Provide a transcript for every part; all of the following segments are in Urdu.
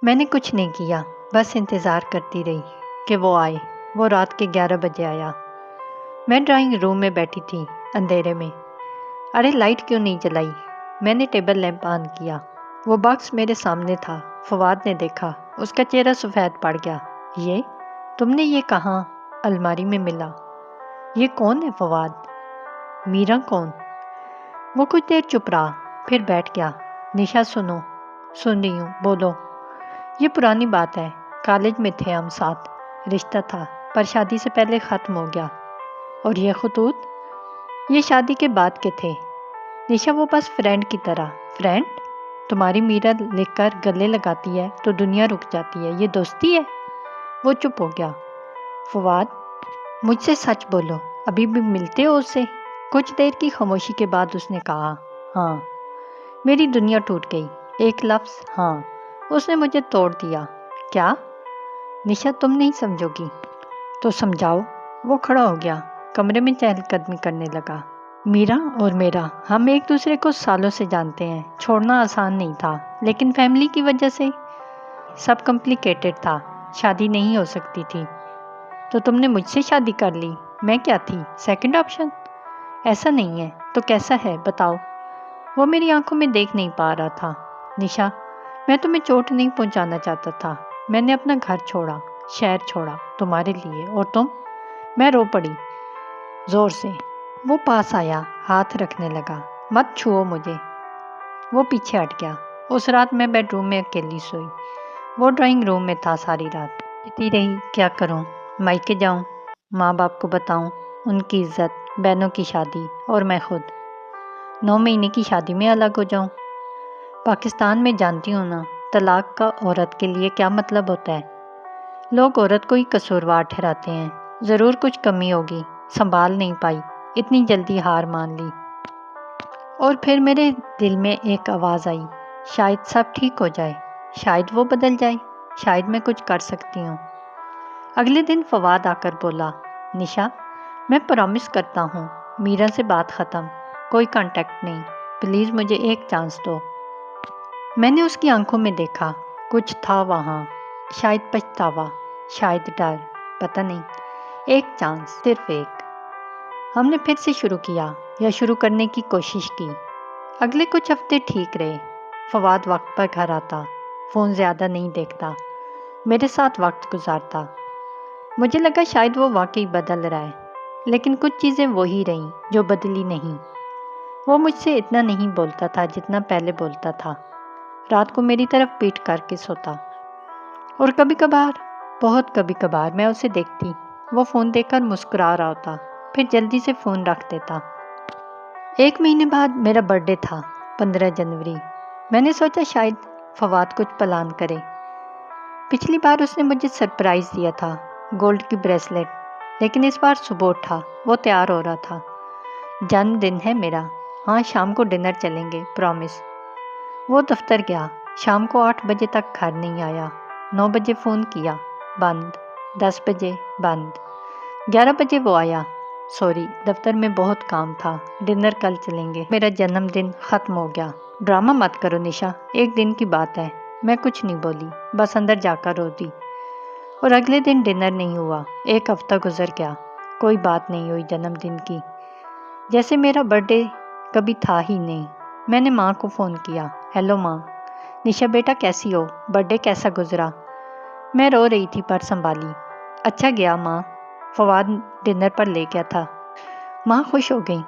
میں نے کچھ نہیں کیا، بس انتظار کرتی رہی کہ وہ آئے۔ وہ رات کے 11 بجے آیا۔ میں ڈرائنگ روم میں بیٹھی تھی اندھیرے میں۔ ارے لائٹ کیوں نہیں جلائی؟ میں نے ٹیبل لیمپ آن کیا۔ وہ باکس میرے سامنے تھا۔ فواد نے دیکھا، اس کا چہرہ سفید پڑ گیا۔ یہ تم نے یہ کہاں الماری میں ملا؟ یہ کون ہے فواد؟ میرا کون؟ وہ کچھ دیر چپ رہا، پھر بیٹھ گیا۔ نشا سنو۔ سن رہی ہوں، بولو۔ یہ پرانی بات ہے، کالج میں تھے ہم ساتھ، رشتہ تھا پر شادی سے پہلے ختم ہو گیا۔ اور یہ خطوط؟ یہ شادی کے بعد کے تھے۔ نشا وہ بس فرینڈ کی طرح۔ فرینڈ؟ تمہاری میرا لکھ کر گلے لگاتی ہے تو دنیا رک جاتی ہے، یہ دوستی ہے؟ وہ چپ ہو گیا۔ فواد، مجھ سے سچ بولو، ابھی بھی ملتے ہو اس سے؟ کچھ دیر کی خاموشی کے بعد اس نے کہا، ہاں۔ میری دنیا ٹوٹ گئی۔ ایک لفظ ہاں، اس نے مجھے توڑ دیا۔ کیا؟ نشا تم نہیں سمجھو گی تو سمجھاؤ۔ وہ کھڑا ہو گیا، کمرے میں چہل قدمی کرنے لگا۔ میرا اور میرا، ہم ایک دوسرے کو سالوں سے جانتے ہیں، چھوڑنا آسان نہیں تھا، لیکن فیملی کی وجہ سے سب کمپلیکیٹڈ تھا، شادی نہیں ہو سکتی تھی۔ تو تم نے مجھ سے شادی کر لی؟ میں کیا تھی، سیکنڈ آپشن؟ ایسا نہیں ہے تو کیسا ہے بتاؤ؟ وہ میری آنکھوں میں دیکھ نہیں پا رہا تھا۔ نشا، میں تمہیں چوٹ نہیں پہنچانا چاہتا تھا، میں نے اپنا گھر چھوڑا، شہر چھوڑا تمہارے لیے، اور تم؟ میں رو پڑی زور سے۔ وہ پاس آیا، ہاتھ رکھنے لگا۔ مت چھوؤ مجھے۔ وہ پیچھے ہٹ گیا۔ اس رات میں بیڈ روم میں اکیلی سوئی۔ وہ ڈرائنگ روم میں تھا ساری رات۔ سوچتی رہی کیا کروں، مائکے جاؤں، ماں باپ کو بتاؤں، ان کی عزت، بہنوں کی شادی، اور میں خود 9 مہینے کی شادی میں الگ ہو جاؤں۔ پاکستان میں جانتی ہوں نا، طلاق کا عورت کے لیے کیا مطلب ہوتا ہے۔ لوگ عورت کو ہی قصوروار ٹھہراتے ہیں، ضرور کچھ کمی ہوگی، سنبھال نہیں پائی، اتنی جلدی ہار مان لی۔ اور پھر میرے دل میں ایک آواز آئی، شاید سب ٹھیک ہو جائے، شاید وہ بدل جائے، شاید میں کچھ کر سکتی ہوں۔ اگلے دن فواد آ کر بولا، نشا، میں پرامس کرتا ہوں، میرا سے بات ختم، کوئی کانٹیکٹ نہیں، پلیز مجھے ایک چانس دو۔ میں نے اس کی آنکھوں میں دیکھا، کچھ تھا وہاں، شاید پچھتاوا، شاید ڈر، پتہ نہیں۔ ایک چانس، صرف ایک۔ ہم نے پھر سے شروع کیا، یا شروع کرنے کی کوشش کی۔ اگلے کچھ ہفتے ٹھیک رہے۔ فواد وقت پر گھر آتا، فون زیادہ نہیں دیکھتا، میرے ساتھ وقت گزارتا۔ مجھے لگا شاید وہ واقعی بدل رہا ہے، لیکن کچھ چیزیں وہی رہیں جو بدلی نہیں۔ وہ مجھ سے اتنا نہیں بولتا تھا جتنا پہلے بولتا تھا۔ رات کو میری طرف پیٹ کر کے سوتا، اور کبھی کبھار، بہت کبھی کبھار میں اسے دیکھتی، وہ فون دیکھ کر مسکرا رہا ہوتا، پھر جلدی سے فون رکھ دیتا۔ 1 مہینے بعد میرا برتھ ڈے تھا، 15 جنوری۔ میں نے سوچا شاید فواد کچھ پلان کرے۔ پچھلی بار اس نے مجھے سرپرائز دیا تھا، گولڈ کی بریسلیٹ، لیکن اس بار صبح اٹھا، وہ تیار ہو رہا تھا۔ جنم دن ہے میرا، ہاں شام کو ڈنر چلیں گے، پرومس۔ وہ دفتر گیا، شام کو 8 بجے تک گھر نہیں آیا۔ 9 بجے فون کیا، بند۔ 10 بجے، بند۔ 11 بجے وہ آیا، سوری دفتر میں بہت کام تھا، ڈنر کل چلیں گے۔ میرا جنم دن ختم ہو گیا۔ ڈرامہ مت کرو نشا، ایک دن کی بات ہے۔ میں کچھ نہیں بولی، بس اندر جا کر رو دی۔ اور اگلے دن ڈنر نہیں ہوا۔ 1 ہفتہ گزر گیا، کوئی بات نہیں ہوئی جنم دن کی، جیسے میرا برتھ ڈے کبھی تھا ہی نہیں۔ میں نے ماں کو فون کیا، ہیلو ماں، نشا بیٹا کیسی ہو، برتھ ڈے کیسا گزرا؟ میں رو رہی تھی پر سنبھالی۔ اچھا گیا ماں، فواد ڈنر پر لے گیا تھا۔ ماں خوش ہو گئی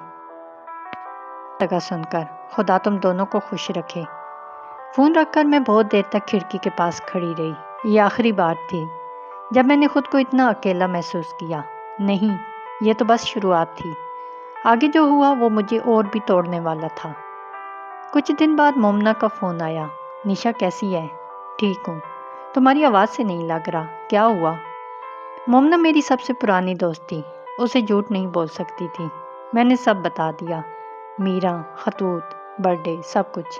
لگا سن کر، خدا تم دونوں کو خوش رکھے۔ فون رکھ کر میں بہت دیر تک کھڑکی کے پاس کھڑی رہی۔ یہ آخری بار تھی جب میں نے خود کو اتنا اکیلا محسوس کیا۔ نہیں، یہ تو بس شروعات تھی، آگے جو ہوا وہ مجھے اور بھی توڑنے والا تھا۔ کچھ دن بعد مومنہ کا فون آیا، نشا کیسی ہے؟ ٹھیک ہوں، تمہاری آواز سے نہیں لگ رہا، کیا ہوا؟ مومنہ میری سب سے پرانی دوست تھی، اسے جھوٹ نہیں بول سکتی تھی۔ میں نے سب بتا دیا، میرا، خطوط، برتھ ڈے، سب کچھ۔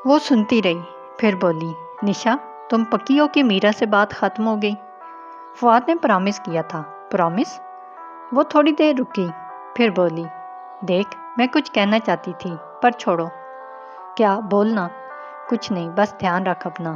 وہ سنتی رہی، پھر بولی، نشا تم پکی ہو کہ میرا سے بات ختم ہو گئی؟ فواد نے پرامس کیا تھا۔ پرامس؟ وہ تھوڑی دیر رکی، پھر بولی، دیکھ میں کچھ کہنا چاہتی تھی پر چھوڑو۔ کیا؟ بولنا۔ کچھ نہیں، بس دھیان رکھ اپنا۔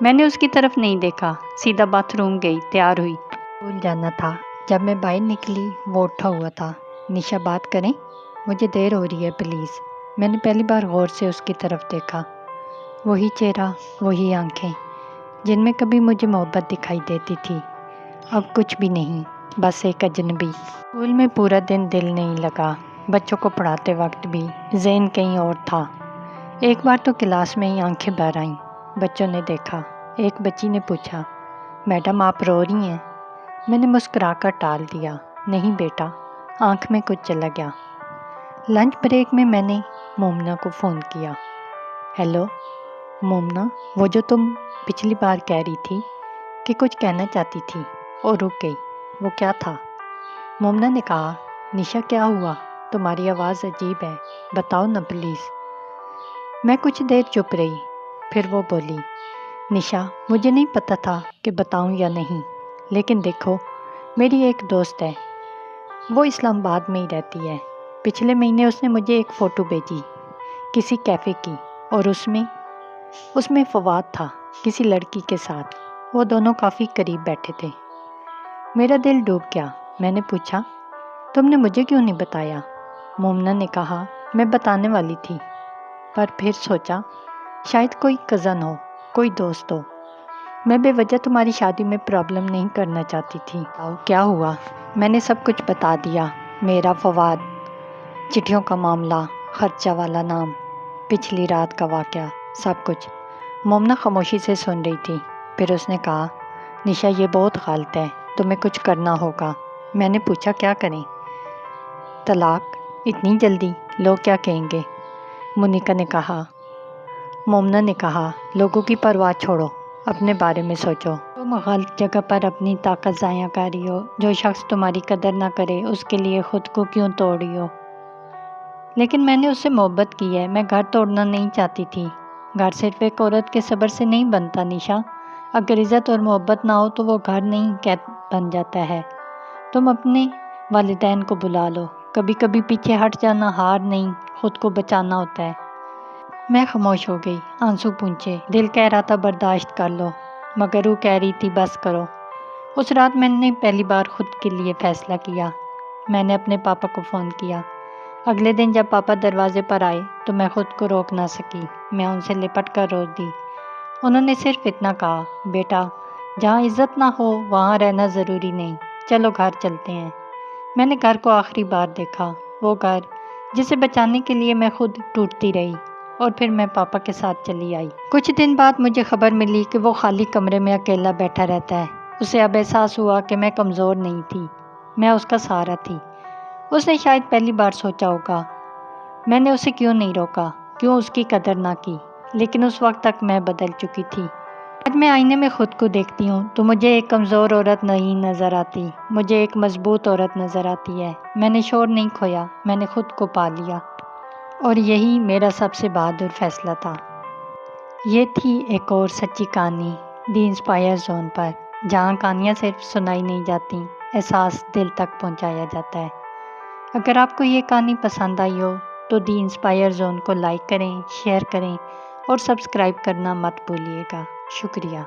میں نے اس کی طرف نہیں دیکھا، سیدھا باتھ روم گئی، تیار ہوئی۔ اسکول جانا تھا۔ جب میں باہر نکلی وہ اٹھا ہوا تھا۔ نشا بات کریں؟ مجھے دیر ہو رہی ہے پلیز۔ میں نے پہلی بار غور سے اس کی طرف دیکھا۔ وہی چہرہ، وہی آنکھیں جن میں کبھی مجھے محبت دکھائی دیتی تھی، اب کچھ بھی نہیں، بس ایک اجنبی۔ اسکول میں پورا دن دل نہیں لگا، بچوں کو پڑھاتے وقت بھی ذہن کہیں اور تھا۔ ایک بار تو کلاس میں ہی آنکھیں بھر آئیں۔ بچوں نے دیکھا۔ ایک بچی نے پوچھا، میڈم آپ رو رہی ہیں؟ میں نے مسکرا کر ٹال دیا، نہیں بیٹا، آنکھ میں کچھ چلا گیا۔ لنچ بریک میں میں نے مومنہ کو فون کیا۔ ہیلو مومنہ، وہ جو تم پچھلی بار کہہ رہی تھی کہ کچھ کہنا چاہتی تھی اور رک گئی، وہ کیا تھا؟ مومنہ نے کہا، نشا کیا ہوا؟ تمہاری آواز عجیب ہے، بتاؤ نا پلیز۔ میں کچھ دیر چپ رہی، پھر وہ بولی، نشا مجھے نہیں پتہ تھا کہ بتاؤں یا نہیں، لیکن دیکھو میری ایک دوست ہے، وہ اسلام آباد میں ہی رہتی ہے۔ پچھلے مہینے اس نے مجھے ایک فوٹو بھیجی کسی کیفے کی، اور اس میں فواد تھا کسی لڑکی کے ساتھ، وہ دونوں کافی قریب بیٹھے تھے۔ میرا دل ڈوب گیا۔ میں نے پوچھا، تم نے مجھے کیوں نہیں بتایا؟ مومنہ نے کہا، میں بتانے والی تھی، پر پھر سوچا شاید کوئی کزن ہو، کوئی دوست ہو، میں بے وجہ تمہاری شادی میں پرابلم نہیں کرنا چاہتی تھی۔ کیا ہوا؟ میں نے سب کچھ بتا دیا، میرا فواد، چٹھیوں کا معاملہ، خرچہ والا نام، پچھلی رات کا واقعہ، سب کچھ۔ مومنہ خاموشی سے سن رہی تھی، پھر اس نے کہا، نشا یہ بہت غلط ہے، تمہیں کچھ کرنا ہوگا۔ میں نے پوچھا، کیا کریں؟ طلاق؟ اتنی جلدی؟ لوگ کیا کہیں گے؟ مونیکا نے کہا۔ مومنہ نے کہا، لوگوں کی پرواہ چھوڑو، اپنے بارے میں سوچو۔ تم غلط جگہ پر اپنی طاقت ضائع کر رہی ہو، جو شخص تمہاری قدر نہ کرے اس کے لیے خود کو کیوں توڑ رہی ہو؟ لیکن میں نے اس سے محبت کی ہے، میں گھر توڑنا نہیں چاہتی تھی۔ گھر صرف ایک عورت کے صبر سے نہیں بنتا نشا، اگر عزت اور محبت نہ ہو تو وہ گھر نہیں بن جاتا ہے۔ تم اپنے والدین کو بلا لو، کبھی کبھی پیچھے ہٹ جانا ہار نہیں، خود کو بچانا ہوتا ہے۔ میں خاموش ہو گئی، آنسو پونچھے، دل کہہ رہا تھا برداشت کر لو، مگر روح کہہ رہی تھی بس کرو۔ اس رات میں نے پہلی بار خود کے لیے فیصلہ کیا۔ میں نے اپنے پاپا کو فون کیا۔ اگلے دن جب پاپا دروازے پر آئے تو میں خود کو روک نہ سکی، میں ان سے لپٹ کر رو دی۔ انہوں نے صرف اتنا کہا، بیٹا جہاں عزت نہ ہو وہاں رہنا ضروری نہیں، چلو گھر چلتے ہیں۔ میں نے گھر کو آخری بار دیکھا، وہ گھر جسے بچانے کے لیے میں خود ٹوٹتی رہی، اور پھر میں پاپا کے ساتھ چلی آئی۔ کچھ دن بعد مجھے خبر ملی کہ وہ خالی کمرے میں اکیلا بیٹھا رہتا ہے۔ اسے اب احساس ہوا کہ میں کمزور نہیں تھی، میں اس کا سہارا تھی۔ اس نے شاید پہلی بار سوچا ہوگا، میں نے اسے کیوں نہیں روکا، کیوں اس کی قدر نہ کی، لیکن اس وقت تک میں بدل چکی تھی۔ آج میں آئینے میں خود کو دیکھتی ہوں تو مجھے ایک کمزور عورت نہیں نظر آتی، مجھے ایک مضبوط عورت نظر آتی ہے۔ میں نے شعور نہیں کھویا، میں نے خود کو پا لیا، اور یہی میرا سب سے بہادر فیصلہ تھا۔ یہ تھی ایک اور سچی کہانی دی انسپائر زون پر، جہاں کہانیاں صرف سنائی نہیں جاتی، احساس دل تک پہنچایا جاتا ہے۔ اگر آپ کو یہ کہانی پسند آئی ہو تو دی انسپائر زون کو لائک کریں، شیئر کریں اور سبسکرائب کرنا مت بھولیے گا۔ شکریہ۔